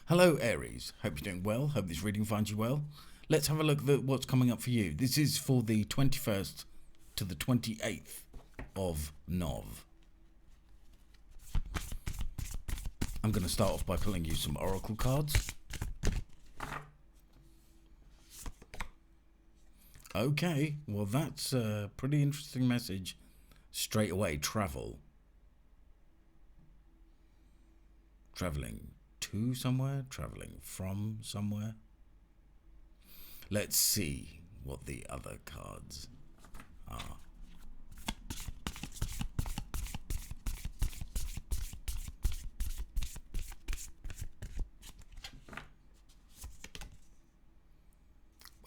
Hello Aries, hope you're doing well, hope this reading finds you well. Let's have a look at what's coming up for you. This is for the 21st to the 28th of Nov. I'm going to start off by pulling you some oracle cards. Okay, well that's a pretty interesting message. Straight away, travel. Traveling to somewhere, traveling from somewhere. Let's see what the other cards are.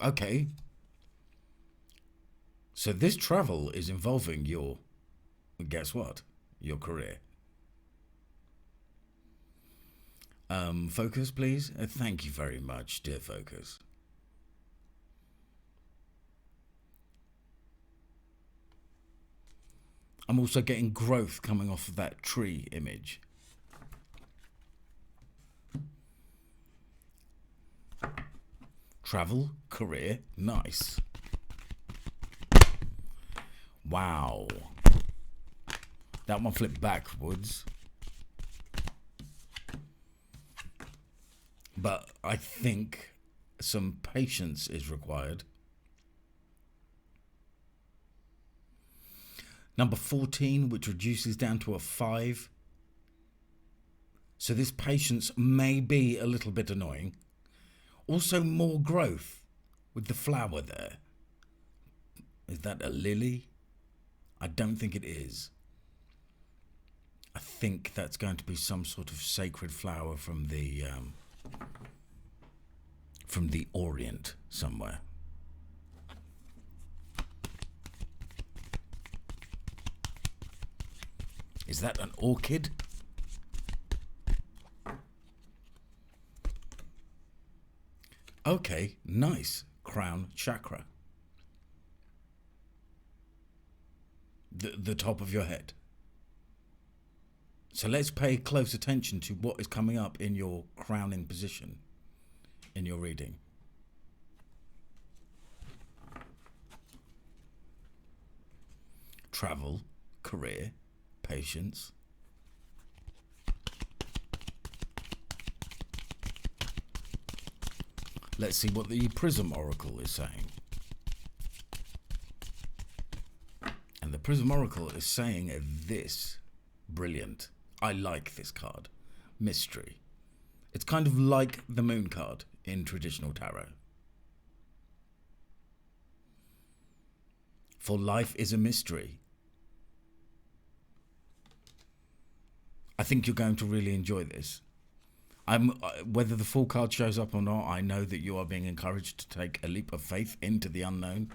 Okay. So this travel is involving your, guess what? Your career. Focus, please. Thank you very much, dear Focus. I'm also getting growth coming off of that tree image. Travel, career, nice. Wow. That one flipped backwards. But I think some patience is required. Number 14, which reduces down to a 5. So this patience may be a little bit annoying. Also more growth with the flower there. Is that a lily? I don't think it is. I think that's going to be some sort of sacred flower from the Orient somewhere. Is that an orchid? Okay, nice. Crown chakra. The top of your head. So let's pay close attention to what is coming up in your crowning position in your reading. Travel, career, patience. Let's see what the Prism Oracle is saying. And the Prism Oracle is saying this. Brilliant. I like this card. Mystery. It's kind of like the Moon card in traditional tarot. For life is a mystery. I think you're going to really enjoy this. Whether the full card shows up or not, I know that you are being encouraged to take a leap of faith into the unknown.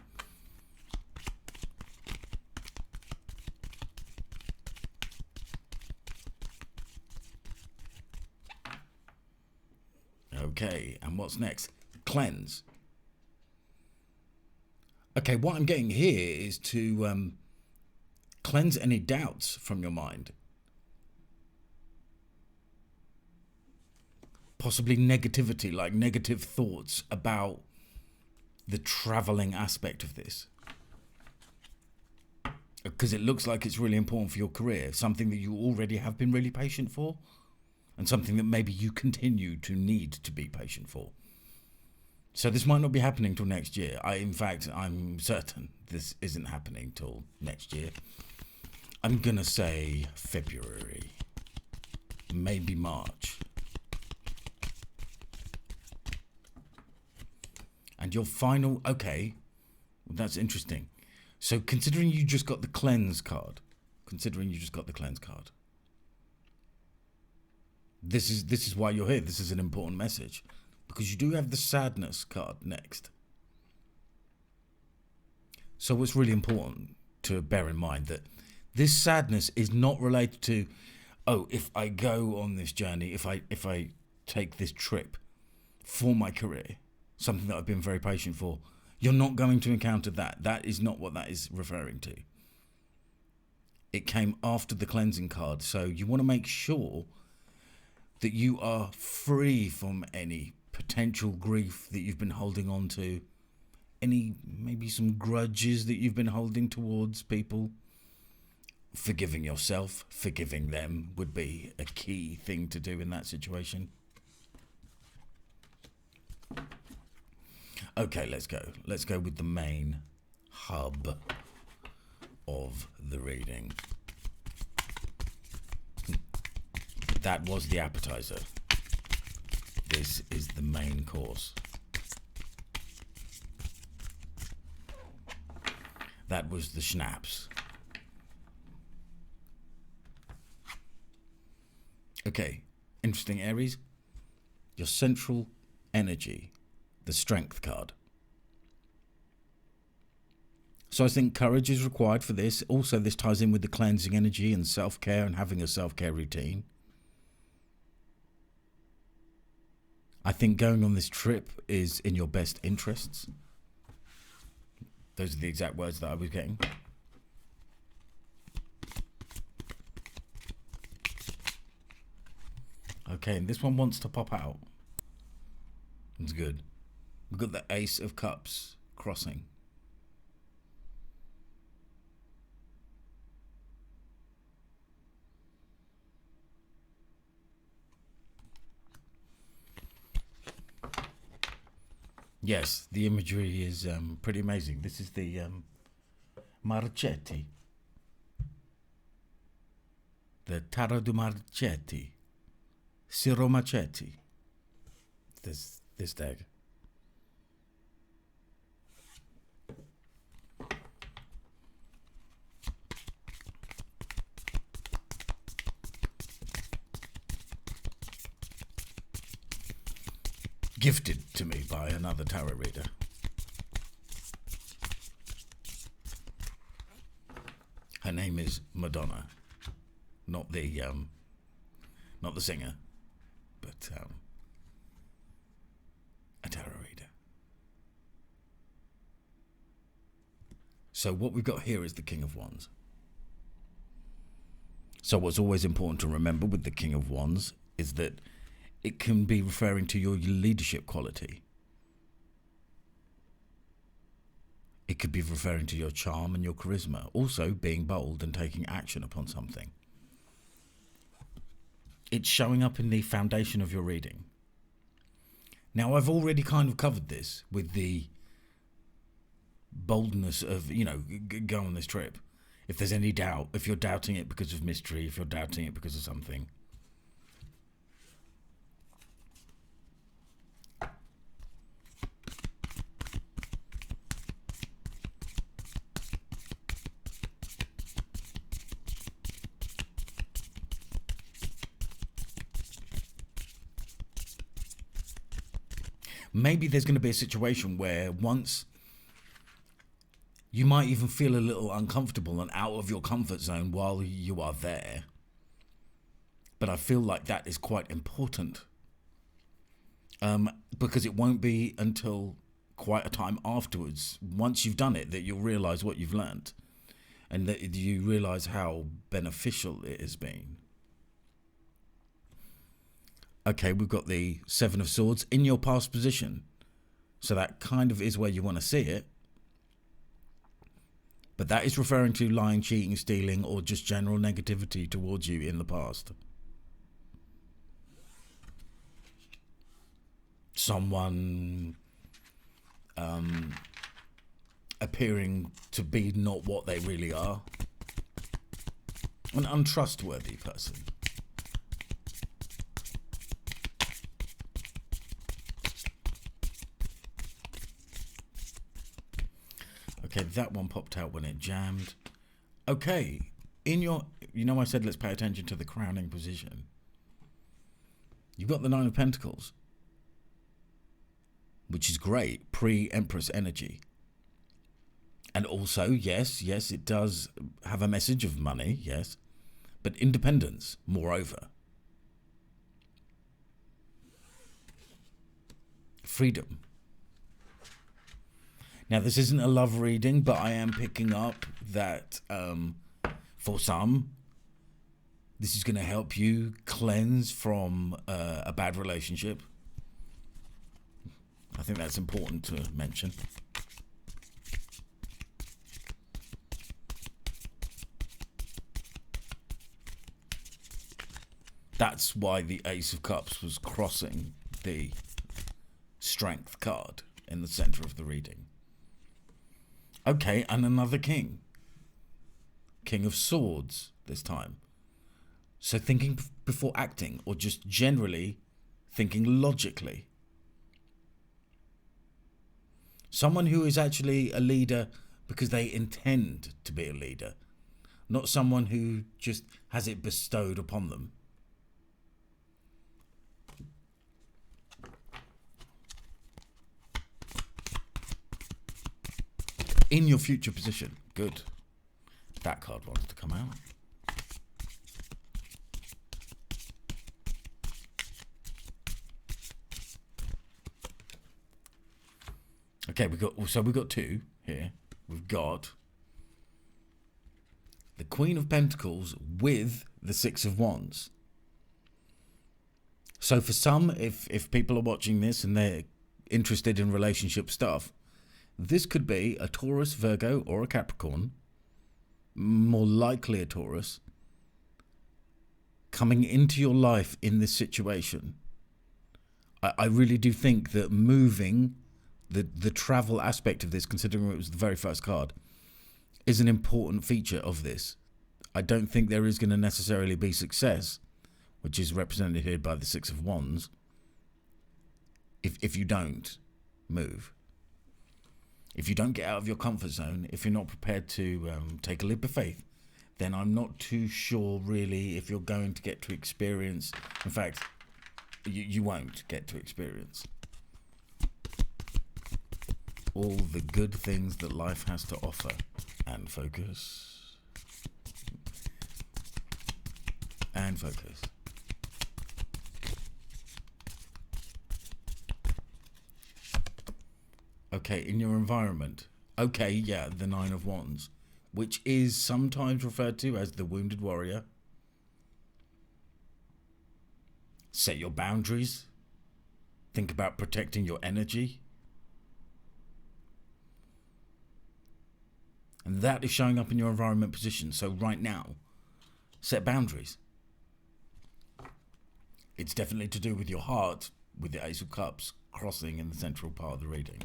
Okay, and what's next? Cleanse. Okay, what I'm getting here is to cleanse any doubts from your mind. Possibly negativity, like negative thoughts about the traveling aspect of this. Because it looks like it's really important for your career, something that you already have been really patient for, and something that maybe you continue to need to be patient for. So this might not be happening till next year. In fact, I'm certain this isn't happening till next year. I'm gonna say February, maybe March. And your final, okay, well, that's interesting. So considering you just got the cleanse card, this is why you're here. This is an important message, because you do have the sadness card next. So what's really important to bear in mind that this sadness is not related to, oh, if I go on this journey, if I take this trip for my career, something that I've been very patient for, you're not going to encounter that. That is not what that is referring to. It came after the cleansing card, so you want to make sure that you are free from any potential grief that you've been holding on to, maybe some grudges that you've been holding towards people. Forgiving yourself, forgiving them would be a key thing to do in that situation. Okay, let's go. Let's go with the main hub of the reading. That was the appetizer. This is the main course. That was the schnapps. Okay, interesting, Aries. Your central energy, the strength card. So I think courage is required for this. Also, this ties in with the cleansing energy and self-care and having a self-care routine. I think going on this trip is in your best interests. Those are the exact words that I was getting. Okay, and this one wants to pop out. It's good. We've got the Ace of Cups crossing. Yes, the imagery is pretty amazing. This is the Marchetti. The Tarot di Marchetti. Ciro Marchetti. This deck. Gifted to me by another tarot reader. Her name is Madonna, not the singer, but a tarot reader. So what we've got here is the King of Wands. So what's always important to remember with the King of Wands is that it can be referring to your leadership quality. It could be referring to your charm and your charisma. Also being bold and taking action upon something. It's showing up in the foundation of your reading. Now, I've already kind of covered this with the boldness of, go on this trip. If there's any doubt, if you're doubting it because of mystery, if you're doubting it because of something. Maybe there's going to be a situation where once you might even feel a little uncomfortable and out of your comfort zone while you are there. But I feel like that is quite important. Because it won't be until quite a time afterwards, once you've done it, that you'll realise what you've learnt. And that you realise how beneficial it has been. Okay, we've got the Seven of Swords in your past position. So that kind of is where you want to see it. But that is referring to lying, cheating, stealing, or just general negativity towards you in the past. Someone appearing to be not what they really are. An untrustworthy person. Okay, that one popped out when it jammed. Okay, I said let's pay attention to the crowning position. You've got the Nine of Pentacles, which is great, pre-Empress energy. And also, yes, it does have a message of money, yes, but independence, moreover. Freedom. Now, this isn't a love reading, but I am picking up that for some, This is going to help you cleanse from a bad relationship. I think that's important to mention. That's why the Ace of Cups was crossing the Strength card in the center of the reading. Okay, and another king. King of Swords this time. So thinking before acting, or just generally thinking logically. Someone who is actually a leader because they intend to be a leader, not someone who just has it bestowed upon them. In your future position. Good. That card wants to come out. Okay, we've got two here. We've got the Queen of Pentacles with the Six of Wands. So for some, if people are watching this and they're interested in relationship stuff, this could be a Taurus, Virgo, or a Capricorn, more likely a Taurus, coming into your life in this situation. I really do think that moving, the travel aspect of this, considering it was the very first card, is an important feature of this. I don't think there is going to necessarily be success, which is represented here by the Six of Wands, if you don't move. If you don't get out of your comfort zone, if you're not prepared to take a leap of faith, then I'm not too sure really if you're going to get to experience. In fact, you won't get to experience all the good things that life has to offer. And focus. And focus. Okay, in your environment. Okay, yeah, the Nine of Wands, which is sometimes referred to as the wounded warrior. Set your boundaries. Think about protecting your energy. And that is showing up in your environment position. So right now, set boundaries. It's definitely to do with your heart, with the Ace of Cups crossing in the central part of the reading.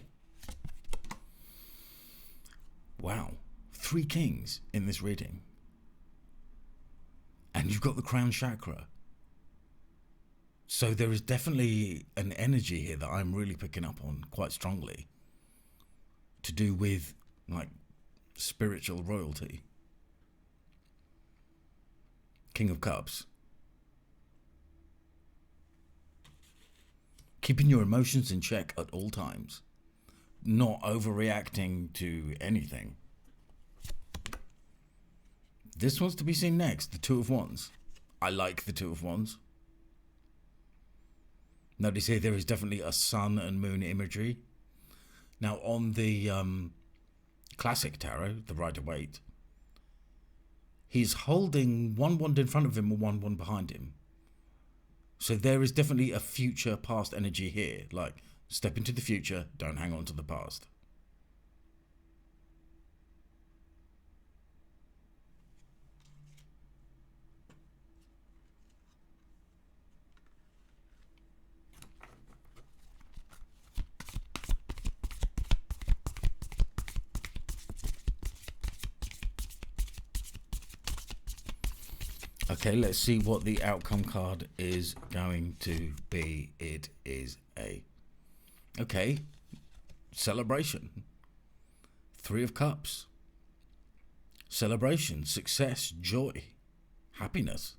Wow, 3 kings in this reading. And you've got the crown chakra. So there is definitely an energy here that I'm really picking up on quite strongly, to do with like spiritual royalty. King of Cups. Keeping your emotions in check at all times. Not overreacting to anything. This one's to be seen next, the Two of Wands. I like the Two of Wands. Notice here there is definitely a sun and moon imagery. Now on the classic tarot, the Rider-Waite, he's holding one wand in front of him and one wand behind him. So there is definitely a future past energy here, like step into the future, don't hang on to the past. Okay, let's see what the outcome card is going to be. It is a... Okay, celebration. 3 of Cups. Celebration, success, joy, happiness.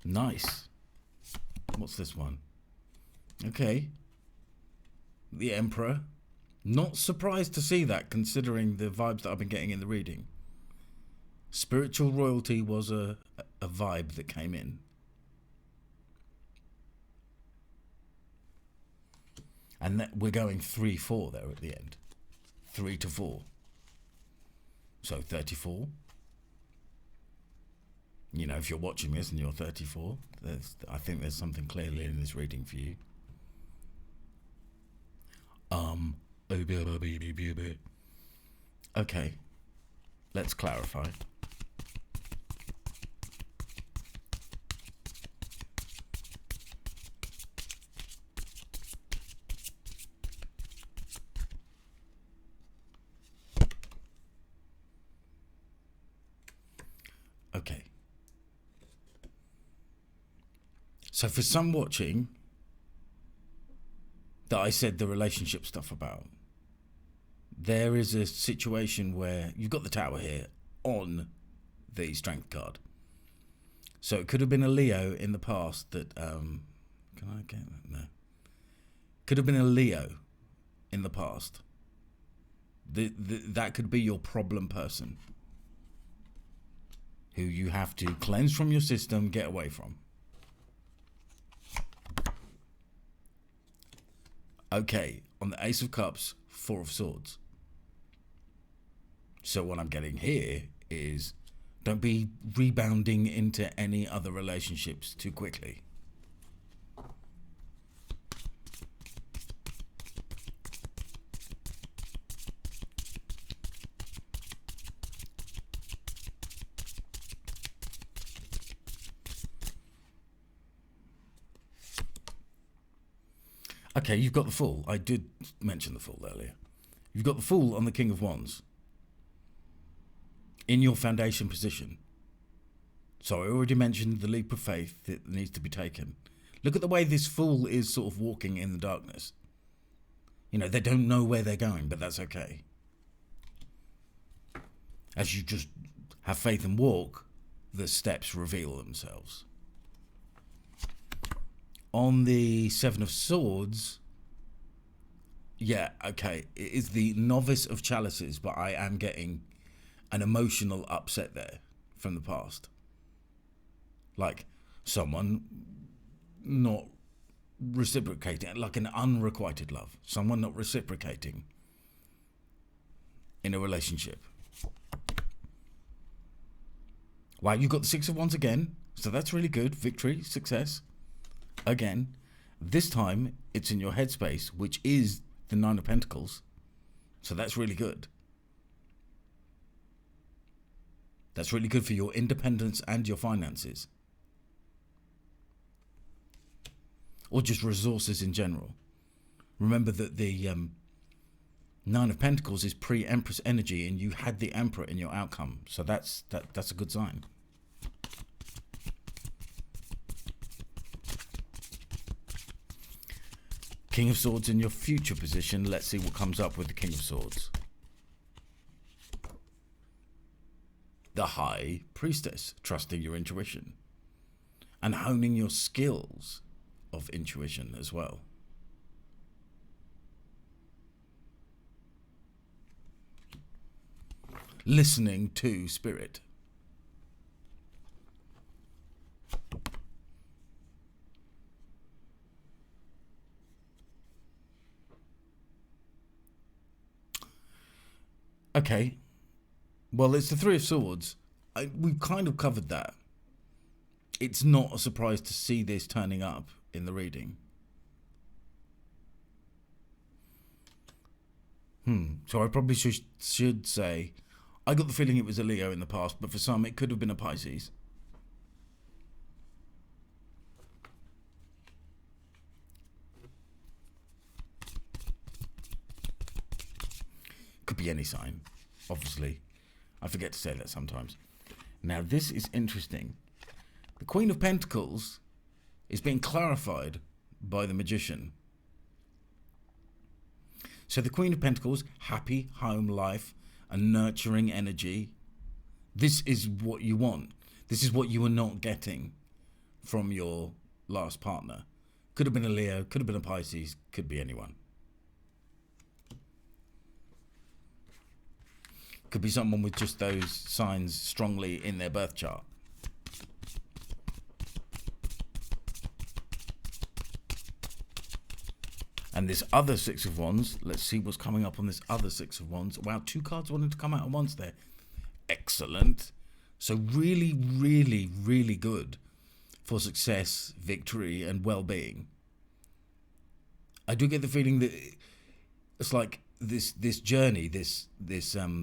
Nice. What's this one? Okay. The Emperor. Not surprised to see that, considering the vibes that I've been getting in the reading. Spiritual royalty was a vibe that came in. And that we're going 3-4 there at the end. 3 to 4. So 34. You know, if you're watching this and you're 34, I think there's something clearly in this reading for you. Okay, let's clarify. Okay. So for some watching that I said the relationship stuff about, there is a situation where you've got the Tower here on the Strength card. So it could have been a Leo in the past that, can I get that? No. Could have been a Leo in the past. That could be your problem person who you have to cleanse from your system, get away from. Okay, on the Ace of Cups, Four of Swords. So what I'm getting here is don't be rebounding into any other relationships too quickly. Okay, you've got the Fool. I did mention the Fool earlier. You've got the Fool on the King of Wands in your foundation position. So I already mentioned the leap of faith that needs to be taken. Look at the way this Fool is sort of walking in the darkness. You know, they don't know where they're going, but that's okay. As you just have faith and walk, the steps reveal themselves. On the Seven of Swords, yeah, okay, it is the Novice of Chalices, but I am getting an emotional upset there from the past. Like someone not reciprocating, like an unrequited love. Someone not reciprocating in a relationship. Wow, you've got the Six of Wands again, so that's really good. Victory, success. Again, this time it's in your headspace, which is the Nine of Pentacles. So that's really good. That's really good for your independence and your finances. Or just resources in general. Remember that the Nine of Pentacles is pre-Empress energy, and you had the Emperor in your outcome. So that's a good sign. King of Swords in your future position. Let's see what comes up with the King of Swords. The High Priestess, trusting your intuition and honing your skills of intuition as well. Listening to spirit. Okay, well, it's the Three of Swords. We've kind of covered that. It's not a surprise to see this turning up in the reading. So I probably should say, I got the feeling it was a Leo in the past, but for some it could have been a Pisces. Could be any sign, obviously. I forget to say that sometimes. Now, this is interesting. The Queen of Pentacles is being clarified by the Magician. So the Queen of Pentacles, happy home life, a nurturing energy. This is what you want. This is what you are not getting from your last partner. Could have been a Leo, could have been a Pisces, could be anyone. Could be someone with just those signs strongly in their birth chart. And this other Six of Wands, let's see what's coming up on this other Six of Wands. Wow, two cards wanted to come out at once there. excellent. So really, really, really good for success, victory, and well-being. I do get the feeling that it's like this journey, this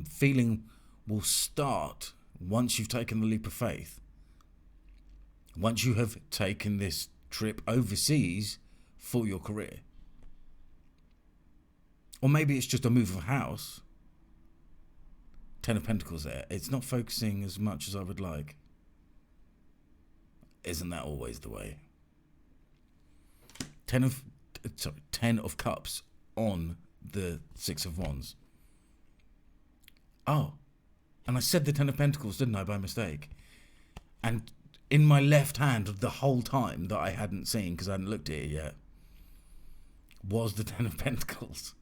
feeling will start once you've taken the leap of faith. Once you have taken this trip overseas for your career. Or maybe it's just a move of house. 10 of Pentacles there. It's not focusing as much as I would like. Isn't that always the way? 10 of Cups on the 6 of Wands. Oh, and I said the 10 of Pentacles, didn't I, by mistake? And in my left hand the whole time that I hadn't seen, because I hadn't looked at it yet, was the 10 of Pentacles.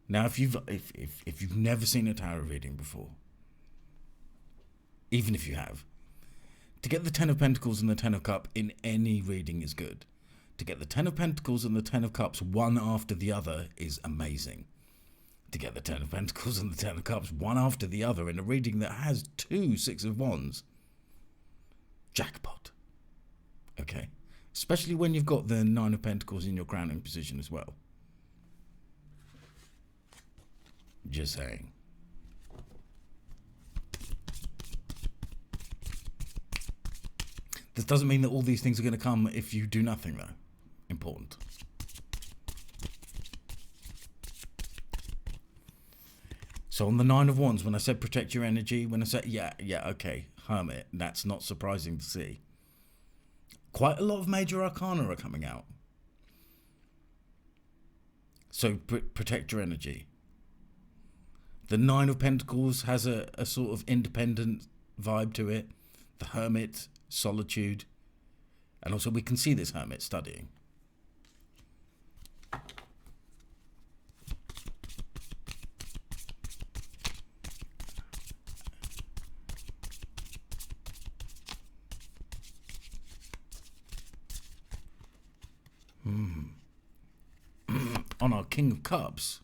Now, if you've never seen a tarot reading before, even if you have, to get the 10 of Pentacles and the 10 of Cups in any reading is good. To get the 10 of Pentacles and the 10 of Cups one after the other is amazing. To get the 10 of Pentacles and the 10 of Cups one after the other in a reading that has 2 6 of Wands, jackpot. Okay? Especially when you've got the 9 of Pentacles in your crowning position as well. Just saying. This doesn't mean that all these things are going to come if you do nothing, though. Important. So on the 9 of Wands, when I said protect your energy, when I said, yeah, okay, Hermit, that's not surprising to see. Quite a lot of major arcana are coming out. So protect your energy. The 9 of Pentacles has a sort of independent vibe to it. The Hermit, solitude. And also we can see this Hermit studying. On our King of Cups,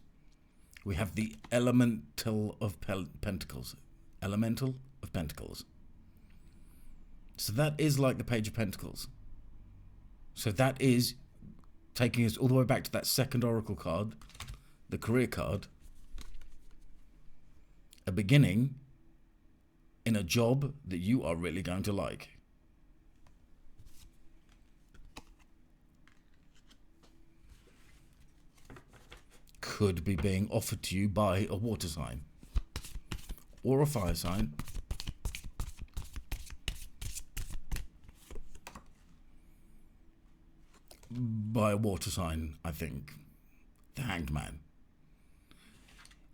we have the Elemental of Pentacles. Elemental of Pentacles. So that is like the Page of Pentacles. So that is taking us all the way back to that second Oracle card, the career card. A beginning in a job that you are really going to like. Could be being offered to you by a water sign or a fire sign. By a water sign, I think. The Hanged Man.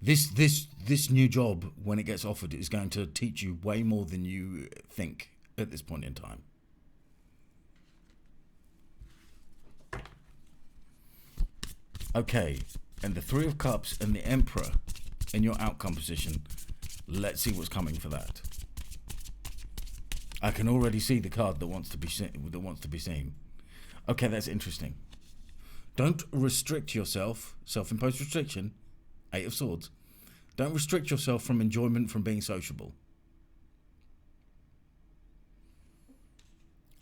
This new job, when it gets offered, is going to teach you way more than you think at this point in time. Okay, and the 3 of Cups and the Emperor in your outcome position. Let's see what's coming for that. I can already see the card that wants to be seen. Okay, that's interesting. Don't restrict yourself. Self-imposed restriction. 8 of Swords. Don't restrict yourself from enjoyment, from being sociable.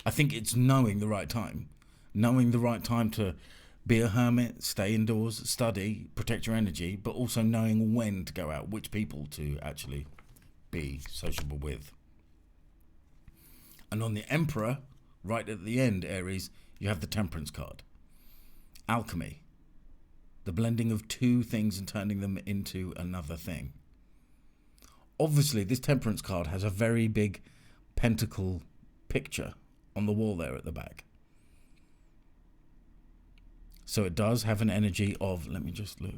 I think it's knowing the right time. Knowing the right time to be a hermit, stay indoors, study, protect your energy, but also knowing when to go out, which people to actually be sociable with. And on the Emperor, right at the end, Aries, you have the Temperance card. Alchemy. The blending of two things and turning them into another thing. Obviously, this Temperance card has a very big pentacle picture on the wall there at the back. So it does have an energy of, let me just look.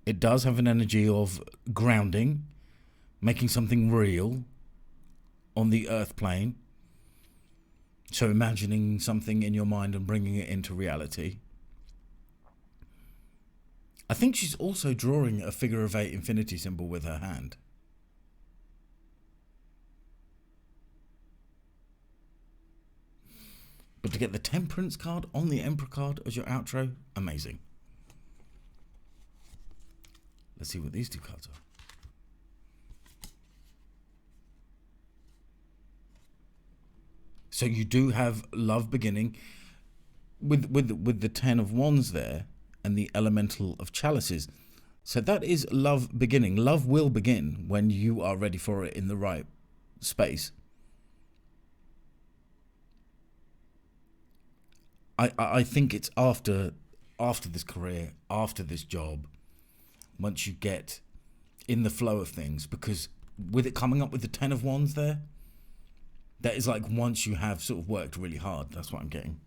It does have an energy of grounding, making something real on the earth plane. So imagining something in your mind and bringing it into reality. I think she's also drawing a figure of 8 infinity symbol with her hand. But to get the Temperance card on the Emperor card as your outro, amazing. Let's see what these two cards are. So you do have love beginning with the 10 of wands there and the elemental of chalices. So that is love beginning. Love will begin when you are ready for it in the right space. I think it's after this career, after this job, once you get in the flow of things, because with it coming up with the 10 of wands there, that is like once you have sort of worked really hard. That's what I'm getting.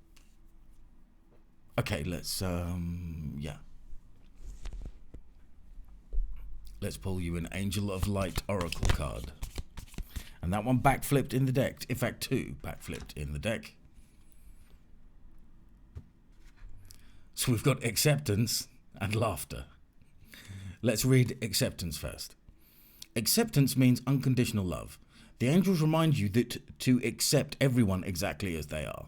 Okay, let's let's pull you an Angel of Light Oracle card. And that one backflipped in the deck. In fact, two backflipped in the deck. So we've got acceptance and laughter. Let's read acceptance first. Acceptance means unconditional love. The angels remind you that to accept everyone exactly as they are,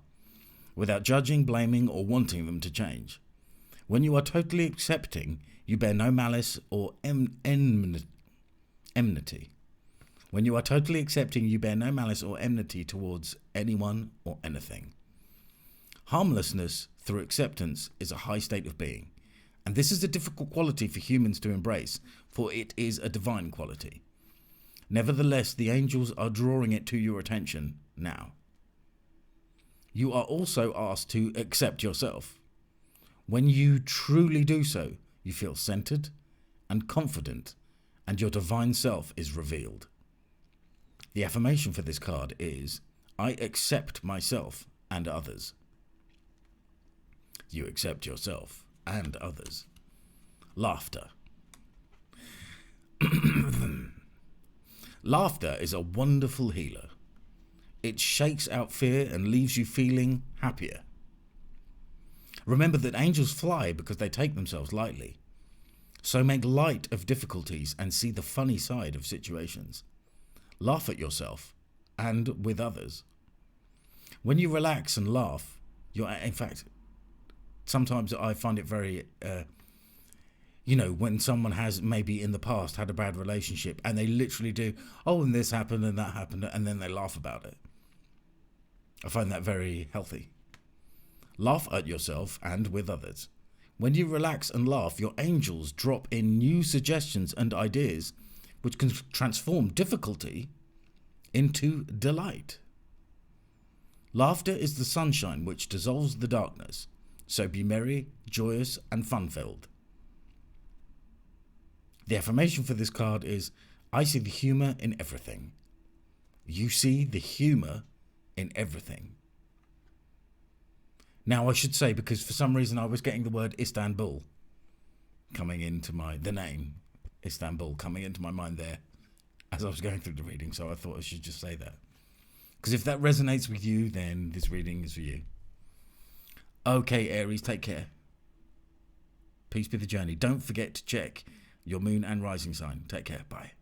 without judging, blaming, or wanting them to change. When you are totally accepting, you bear no malice or enmity. When you are totally accepting, you bear no malice or enmity towards anyone or anything. Harmlessness through acceptance is a high state of being, and this is a difficult quality for humans to embrace, for it is a divine quality. Nevertheless, the angels are drawing it to your attention now. You are also asked to accept yourself. When you truly do so, you feel centered and confident, and your divine self is revealed. The affirmation for this card is, I accept myself and others. You accept yourself and others. Laughter. Laughter is a wonderful healer. It shakes out fear and leaves you feeling happier. Remember that angels fly because they take themselves lightly. So make light of difficulties and see the funny side of situations. Laugh at yourself and with others. When you relax and laugh, in fact, sometimes I find it very, when someone has maybe in the past had a bad relationship and they literally do, oh, and this happened and that happened, and then they laugh about it. I find that very healthy. Laugh at yourself and with others. When you relax and laugh, your angels drop in new suggestions and ideas which can transform difficulty into delight. Laughter is the sunshine which dissolves the darkness. So be merry, joyous, and fun-filled. The affirmation for this card is, I see the humour in everything. You see the humour in everything. Now I should say, because for some reason I was getting the word Istanbul coming into the name Istanbul coming into my mind there as I was going through the reading, so I thought I should just say that. Because if that resonates with you, then this reading is for you. Okay, Aries, take care. Peace be the journey. Don't forget to check your moon and rising sign. Take care. Bye.